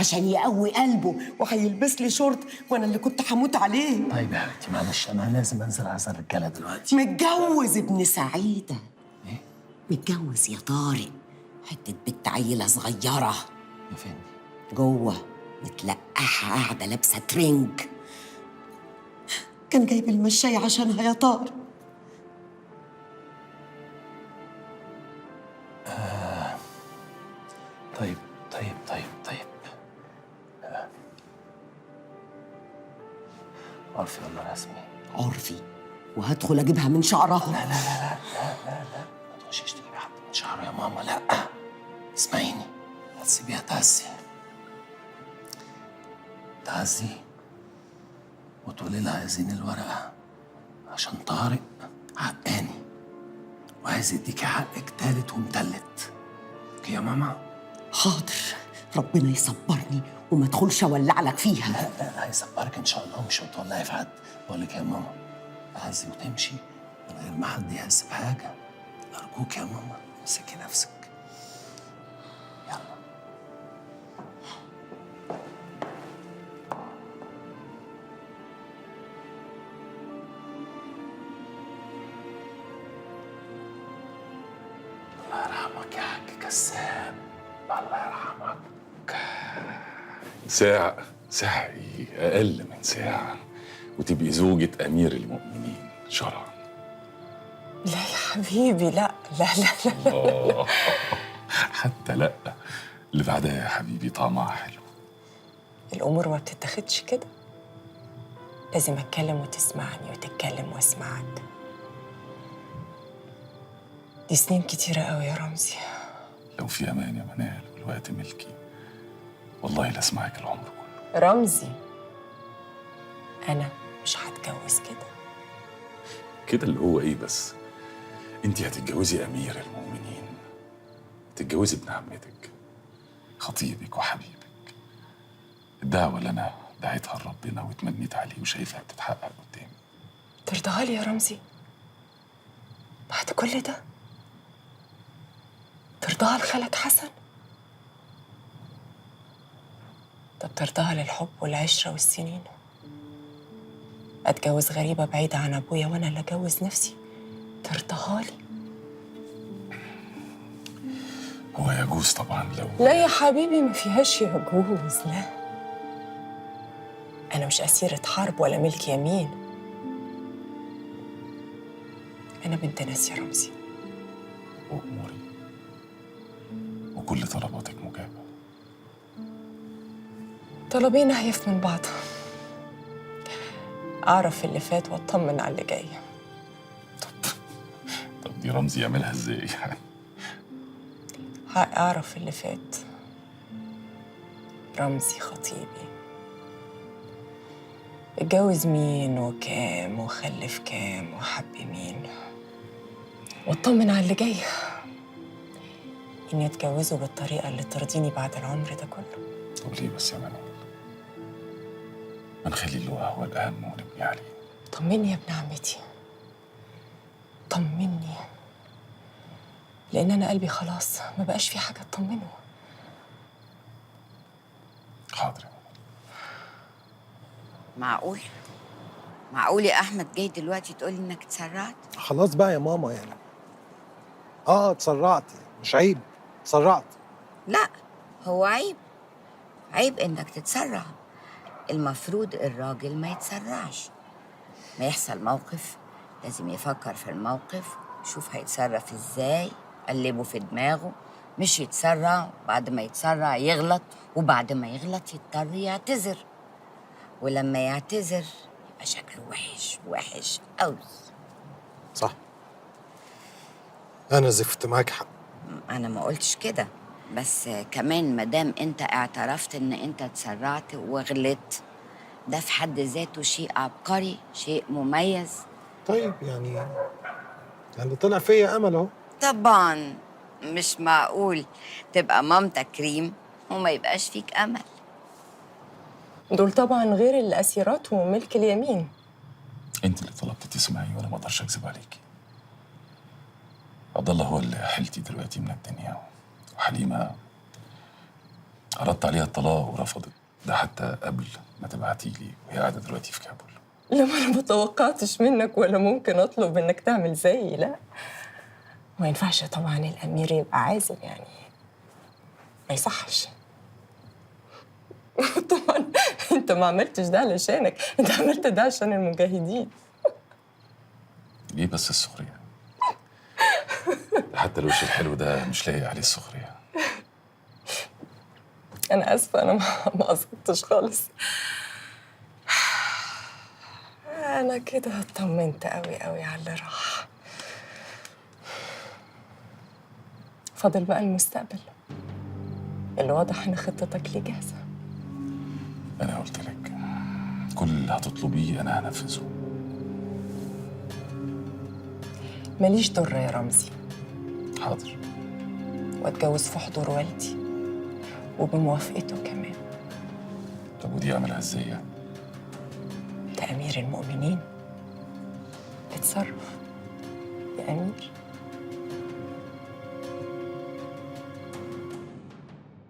عشان يقوي قلبه وهيلبس لي شورت وانا اللي كنت هموت عليه. طيب يا حبيبتي معلش انا لازم انزل عشان الرجاله دلوقتي. متجوز ابن سعيده. ايه؟ متجوز يا طارق حته بنت عيله صغيره. يا فين؟ جوه متلقحه قاعده لابسه ترنج. كان جايب المشاية عشانها يا طارق. طيب عرفي ولا رسمي؟ عرفي، وهدخل اجيبها من شعرها. ما تخشيش تجيبي حد من شعره يا ماما، لا. اسمعيني، هتسيبيها تعزي وتقولي لها عايزين الورقة عشان طارق حقاني وعايز يديكي حقك تالت ومتلت. اوكي يا ماما؟ حاضر، ربنا يصبرني وما ادخلش اولع لك فيها. لا هيصبرك ان شاء الله، مش هتولعي في حد. بقول لك يا ماما، تعزي وتمشي من غير ما حد يحس بحاجة. أرجوك يا ماما امسكي نفسك. يلا. الله يرحمك يا حاج كساب، الله يرحمك. ساعة ايه؟ أقل من ساعة وتبقي زوجة أمير المؤمنين شرعا. لا يا حبيبي، لا لا لا لا. حتى لا، اللي بعدها يا حبيبي طعمها حلو. الأمور ما بتتاخدش كده، لازم أتكلم وتسمعني وتتكلم وأسمعك. دي سنين كتيرة قوي يا رمزي. لو في أمان يا منال والوقت ملكي، والله لا أسمعك العمر كله. رمزي، أنا مش هتجوز كده. كده اللي هو إيه بس؟ أنت هتتجوزي أمير المؤمنين، هتتجوزي ابن عمتك خطيبك وحبيبك. الدعوة اللي أنا دعيتها لربنا واتمنيت عليه وشايفها بتتحقق قدامي. ترضاها لي يا رمزي؟ بعد كل ده ترضاها لخالك حسن؟ طب ترضاها للحب والعشرة والسنين؟ أتجوز غريبة بعيدة عن أبويا وأنا اللي أجوز نفسي؟ ترضاها لي؟ هو يجوز طبعا لو لا يا حبيبي، ما فيهاش يجوز، لا. أنا مش أسيرة حرب ولا ملك يمين. أنا بنت ناس يا رمزي. وأموري وكل طلباتك مجابة. طلبين أهيف من بعض. أعرف اللي فات وأطمن على اللي جاي. طب دي رمزي يعملها ازاي يعني؟ أعرف اللي فات. رمزي خطيبي اتجوز مين وكام وخلف كام وحب مين، واطمن على اللي جاي، إني أتجوزه بالطريقة اللي ترضيني بعد العمر ده كله. طب ليه بس يا منال؟ ما نخلي اللي هو الأهم ونبني عليه. طمني يا ابن عمتي، طمني، لأن أنا قلبي خلاص ما بقاش في حاجة تطمنه. حاضر يا منال. معقول يا احمد جاي دلوقتي تقولي انك اتسرعت؟ خلاص بقى يا ماما يعني. اتسرعت، مش عيب، اتسرعت. لا، هو عيب انك تتسرع. المفروض الراجل ما يتسرعش، ما يحصل موقف لازم يفكر في الموقف، يشوف هيتصرف ازاي، قلبه في دماغه، مش يتسرع. بعد ما يتسرع يغلط، وبعد ما يغلط يضطر يعتذر، ولما يعتذر يبقى شكله وحش قوي. صح، انا زفت، معاك حق. انا ما قلتش كده، بس كمان مادام انت اعترفت ان انت اتسرعت وغلطت، ده في حد ذاته شيء عبقري، شيء مميز. طيب يعني طلع فيا امل اهو. طبعا مش معقول تبقى مامتك كريم وما يبقاش فيك امل. دول طبعا غير الأسيرات وملك اليمين. انت اللي طلبتي تسمعي وانا ما اقدرش اكذب عليكي. عبد الله هو اللي حيلتي دلوقتي من الدنيا، وحليمه عرضت عليها الطلاق ورفضت، ده حتى قبل ما تبعتي لي وهي قاعده دلوقتي في كابول. لما انا ما توقعتش منك ولا ممكن اطلب انك تعمل زيي، لا. ما ينفعش طبعا الامير يبقى عازل، يعني ما يصحش. طبعا انت ما عملتش ده علشانك، انت عملت ده عشان المجاهدين. ليه بس السخريه؟ ده حتى الوش الحلو ده مش لاقي عليه السخريه. انا اسفه، انا ما قصدتش خالص. انا كده اطمنت قوي قوي على اللي راح. فاضل بقى المستقبل اللي واضح ان خطتك ليه جاهزه. انا قلت لك كل اللي هتطلبيه انا هنفذه. ماليش ضر يا رمزي، حاضر. واتجوز في حضور والدي وبموافقته كمان. طب ودي اعملها ازاي يعني؟ ده امير المؤمنين، اتصرف يا امير.